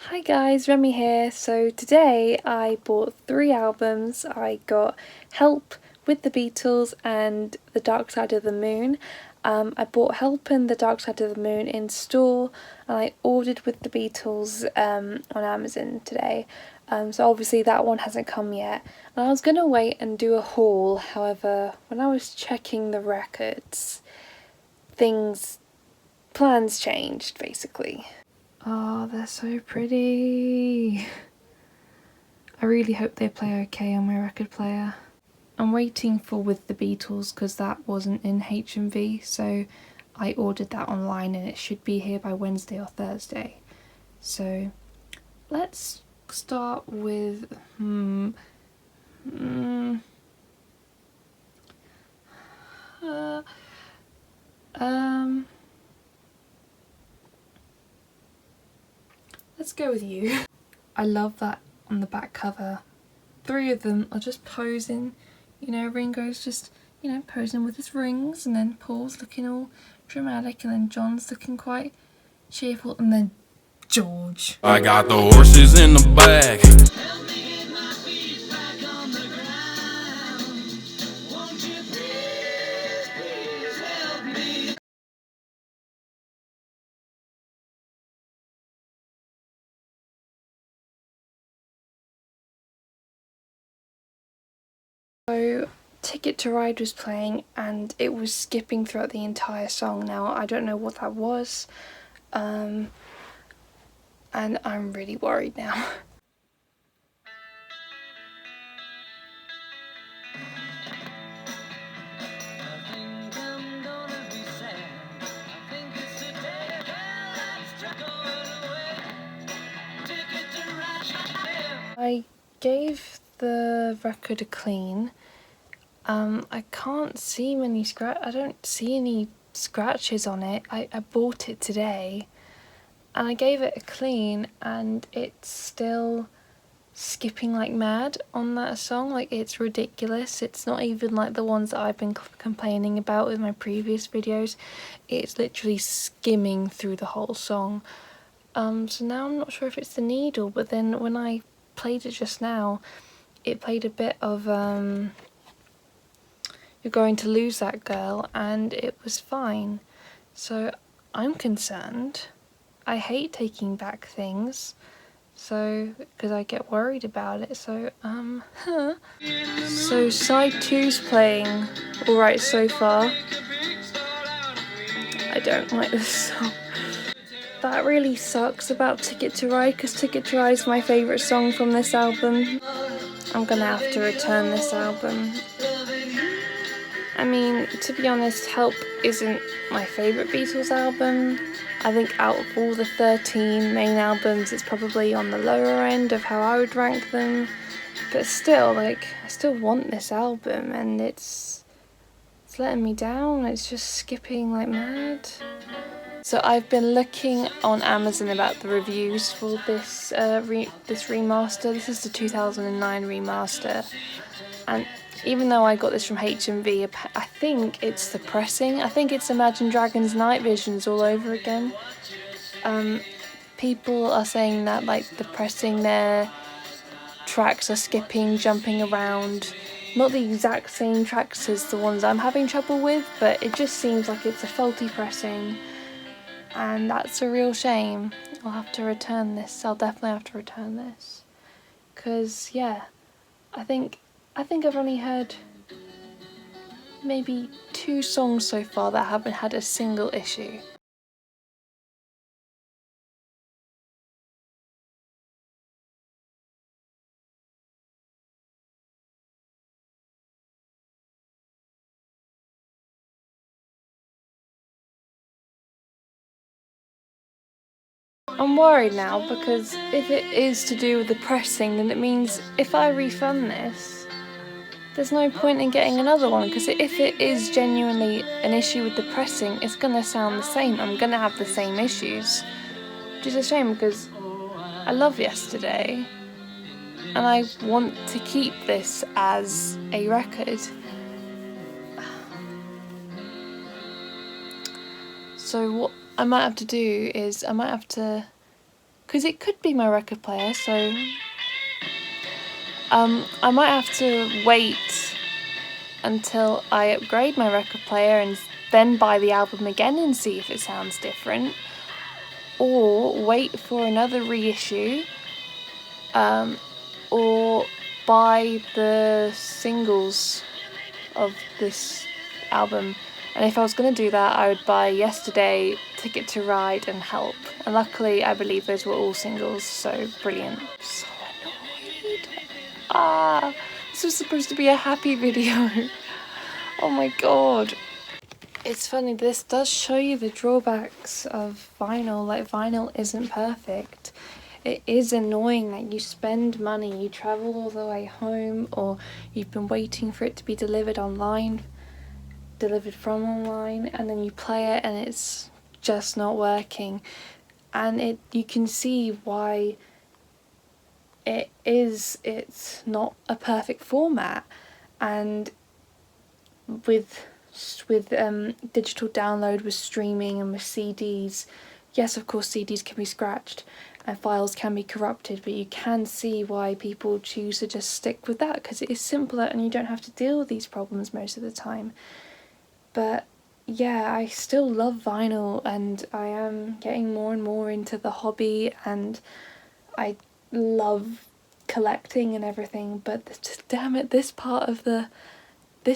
Hi guys, Remy here. So today I bought 3 albums. I got Help, With the Beatles and The Dark Side of the Moon. I bought Help and The Dark Side of the Moon in store, and I ordered With the Beatles on Amazon today. So obviously that one hasn't come yet. And I was going to wait and do a haul, however when I was checking the records, plans changed basically. Oh, they're so pretty. I really hope they play okay on my record player. I'm waiting for With the Beatles because that wasn't in HMV, so I ordered that online and it should be here by Wednesday or Thursday. So let's start with let's go with You. I love that on the back cover. 3 of them are just posing, Ringo's just, posing with his rings, and then Paul's looking all dramatic, and then John's looking quite cheerful, and then George. I got the horses in the back. So Ticket to Ride was playing and it was skipping throughout the entire song. Now I don't know what that was, and I'm really worried now. I gave the record a clean. I can't see I don't see any scratches on it. I bought it today and I gave it a clean and it's still skipping like mad on that song. Like, it's ridiculous. It's not even like the ones that I've been complaining about with my previous videos. It's literally skimming through the whole song. So now I'm not sure if it's the needle, but then when I played it just now, it played a bit of You're Going to Lose That Girl, and it was fine. So I'm concerned. I hate taking back things, so because I get worried about it. So So side 2's playing alright so far. I don't like this song. That really sucks about Ticket to Ride, because Ticket to Ride is my favourite song from this album. I'm gonna have to return this album. I mean, to be honest, Help isn't my favourite Beatles album. I think out of all the 13 main albums, it's probably on the lower end of how I would rank them. But still, like, I still want this album, and it's letting me down. It's just skipping like mad. So I've been looking on Amazon about the reviews for this this remaster. This is the 2009 remaster, and even though I got this from HMV, I think it's the pressing. I think it's Imagine Dragons Night Visions all over again. People are saying that, like, the pressing, their tracks are skipping, jumping around. Not the exact same tracks as the ones I'm having trouble with, but it just seems like it's a faulty pressing, and that's a real shame. I'll have to return this. I'll definitely have to return this, because yeah, I think I've only heard maybe 2 songs so far that haven't had a single issue. I'm worried now, because if it is to do with the pressing, then it means if I refund this, there's no point in getting another one, because if it is genuinely an issue with the pressing, it's going to sound the same. I'm going to have the same issues, which is a shame, because I love Yesterday and I want to keep this as a record. So what I might have to do is I might have to because it could be my record player, so I might have to wait until I upgrade my record player and then buy the album again and see if it sounds different, or wait for another reissue, or buy the singles of this album. And if I was going to do that, I would buy Yesterday, Ticket to Ride and Help, and luckily I believe those were all singles, so brilliant. So annoyed. This was supposed to be a happy video. Oh my god. It's funny, this does show you the drawbacks of vinyl. Like, vinyl isn't perfect. It is annoying that you spend money, you travel all the way home, or you've been waiting for it to be delivered from online, and then you play it and it's just not working. And you can see why it's not a perfect format. And with digital download, with streaming and with CDs, yes, of course CDs can be scratched and files can be corrupted, but you can see why people choose to just stick with that, because it is simpler and you don't have to deal with these problems most of the time. But yeah, I still love vinyl, and I am getting more and more into the hobby, and I love collecting and everything, but damn it, this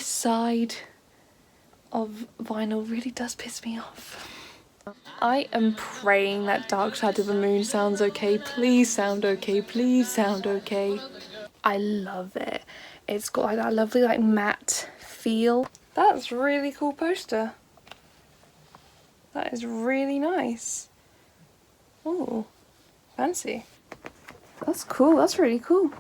side of vinyl really does piss me off. I am praying that Dark Side of the Moon sounds okay. Please sound okay, please sound okay. I love it. It's got like that lovely like matte feel. That's a really cool poster. That is really nice. Oh, fancy. That's cool, that's really cool.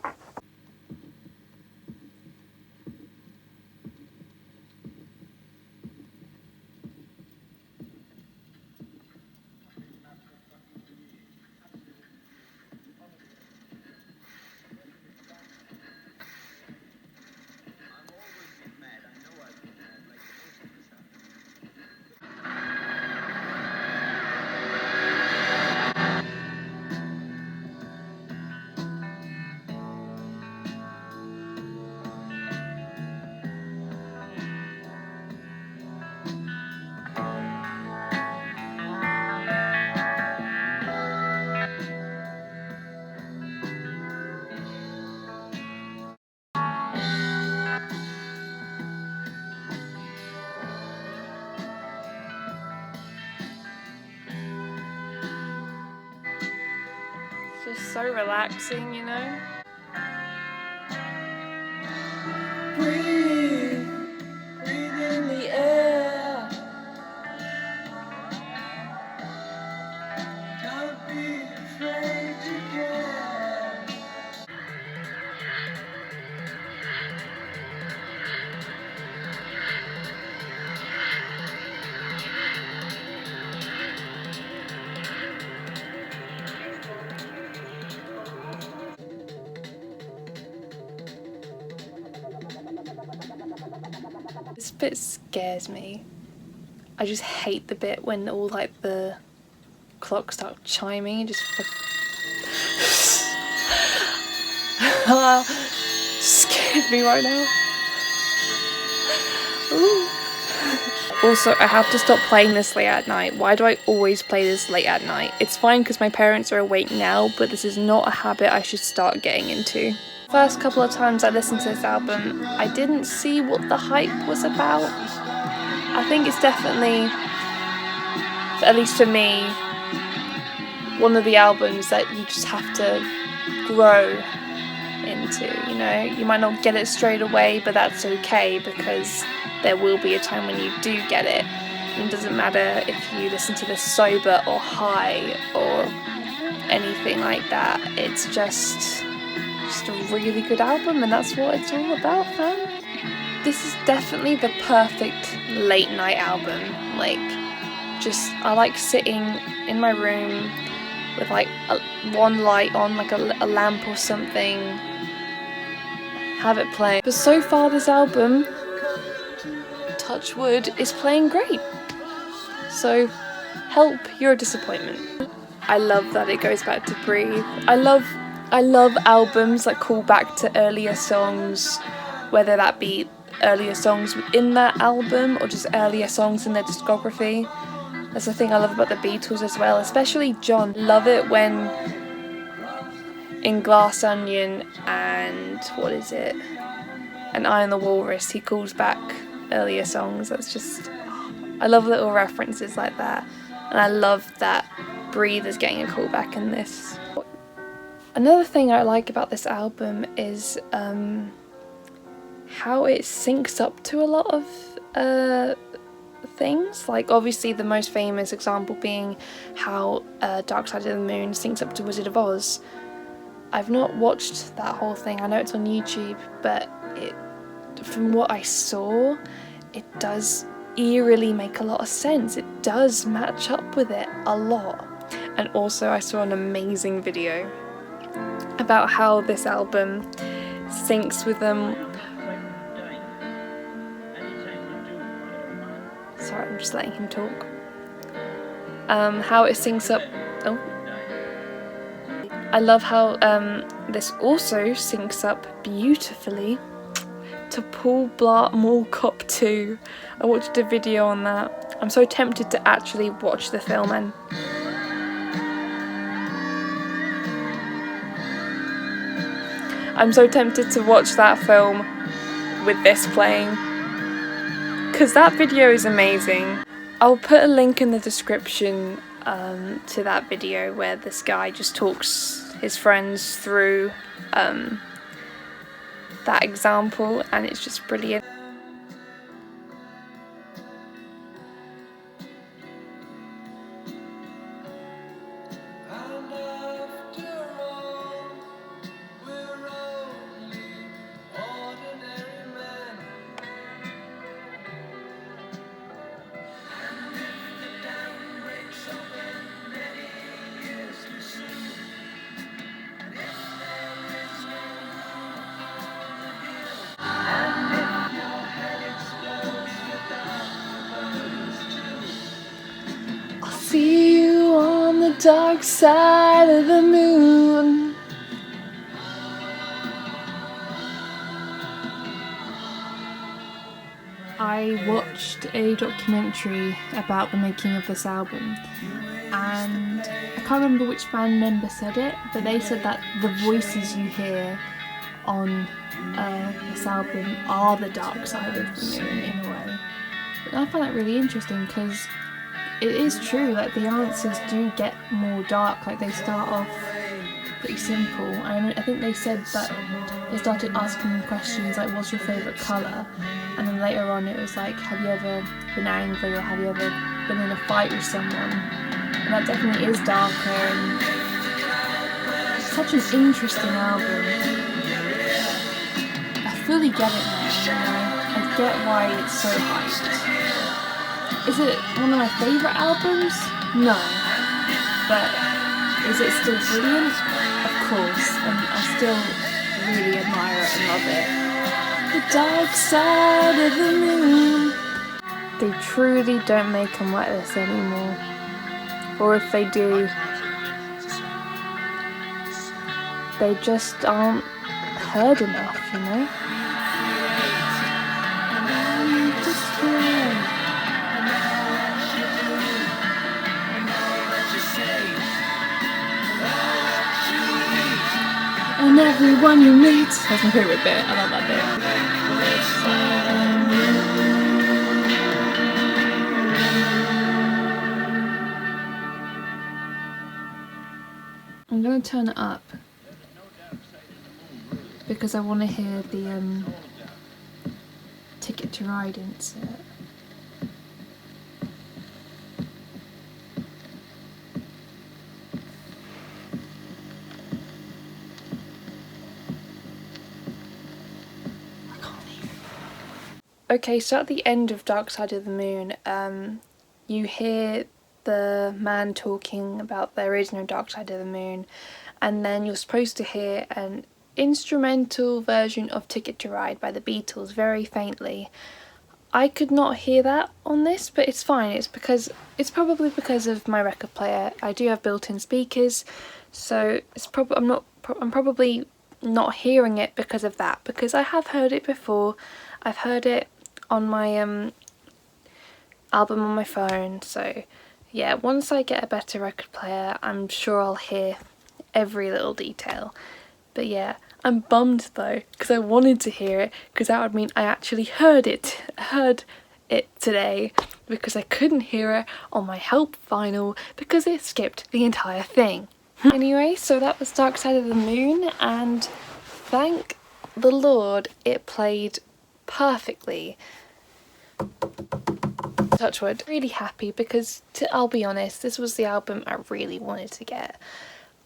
Just so relaxing, you know? Breathe, breathe in the air. Don't be afraid to care. This bit scares me. I just hate the bit when all like the clocks start chiming and just scared me right now. Ooh. Also, I have to stop playing this late at night. Why do I always play this late at night? It's fine because my parents are awake now, but this is not a habit I should start getting into. First couple of times I listened to this album, I didn't see what the hype was about. I think it's definitely, at least for me, one of the albums that you just have to grow into, you know? You might not get it straight away, but that's okay, because there will be a time when you do get it. And it doesn't matter if you listen to this sober or high or anything like that. It's just a really good album, and that's what it's all about, man. This is definitely the perfect late night album. Like, I like sitting in my room with like one light on, like a lamp or something, have it playing. But so far this album, touch wood, is playing great. So, Help, you're a disappointment. I love that it goes back to Breathe. I love albums that call back to earlier songs, whether that be earlier songs in that album or just earlier songs in their discography. That's the thing I love about the Beatles as well, especially John. Love it when in Glass Onion and and Eye on the Walrus, he calls back earlier songs. That's just, I love little references like that, and I love that Breathe is getting a callback in this. Another thing I like about this album is how it syncs up to a lot of things. Like obviously the most famous example being how Dark Side of the Moon syncs up to Wizard of Oz. I've not watched that whole thing. I know it's on YouTube, but from what I saw, it does eerily make a lot of sense. It does match up with it a lot. And also I saw an amazing video about how this album syncs with them. Sorry, I'm just letting him talk. How it syncs up. Oh. I love how this also syncs up beautifully to Paul Blart Mall Cop 2. I watched a video on that. I'm so tempted to actually watch the film and I'm so tempted to watch that film with this playing, because that video is amazing. I'll put a link in the description to that video where this guy just talks his friends through that example, and it's just brilliant. See you on the dark side of the moon. I watched a documentary about the making of this album, and I can't remember which band member said it, but they said that the voices you hear on this album are the dark side of the moon in a way. But I find that really interesting because it is true, like the answers do get more dark. Like they start off pretty simple, and I think they said that they started asking them questions like, what's your favourite colour? And then later on it was like, have you ever been angry, or have you ever been in a fight with someone? And that definitely is darker, and it's such an interesting album. I fully get it now, you know? I get why it's so hyped. Is it one of my favourite albums? No. But is it still brilliant? Of course. And I still really admire it and love it. The dark side of the moon. They truly don't make them like this anymore. Or if they do, they just aren't heard enough, you know? And everyone you meet. That's my favourite bit. I love that bit. I'm going to turn it up because I want to hear the Ticket to Ride insert. Okay, so at the end of Dark Side of the Moon, you hear the man talking about there is no Dark Side of the Moon, and then you're supposed to hear an instrumental version of Ticket to Ride by the Beatles, very faintly. I could not hear that on this, but it's fine. It's probably because of my record player. I do have built-in speakers, so I'm probably not hearing it because of that, because I have heard it before. I've heard it on my album on my phone, so yeah, once I get a better record player, I'm sure I'll hear every little detail. But yeah, I'm bummed though, because I wanted to hear it, because that would mean I actually heard it today, because I couldn't hear it on my Help vinyl because it skipped the entire thing. Anyway, so that was Dark Side of the Moon, and thank the Lord it played perfectly. Touch wood. Really happy, because I'll be honest, this was the album I really wanted to get.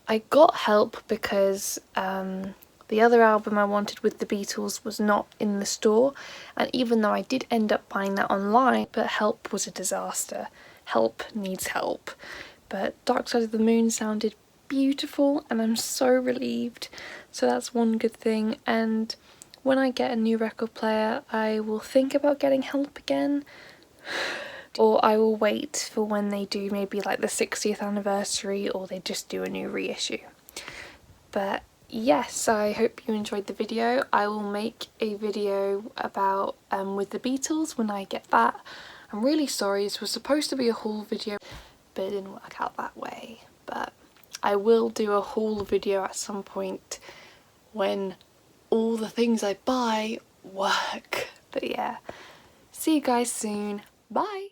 I got Help because the other album I wanted with the Beatles was not in the store, and even though I did end up buying that online, but Help was a disaster. Help needs help. But Dark Side of the Moon sounded beautiful, and I'm so relieved. So that's one good thing, and when I get a new record player, I will think about getting Help again. Or I will wait for when they do maybe like the 60th anniversary, or they just do a new reissue. But yes, I hope you enjoyed the video. I will make a video about with the Beatles when I get that. I'm really sorry, this was supposed to be a haul video, but it didn't work out that way. But I will do a haul video at some point when all the things I buy work. But yeah, see you guys soon. Bye!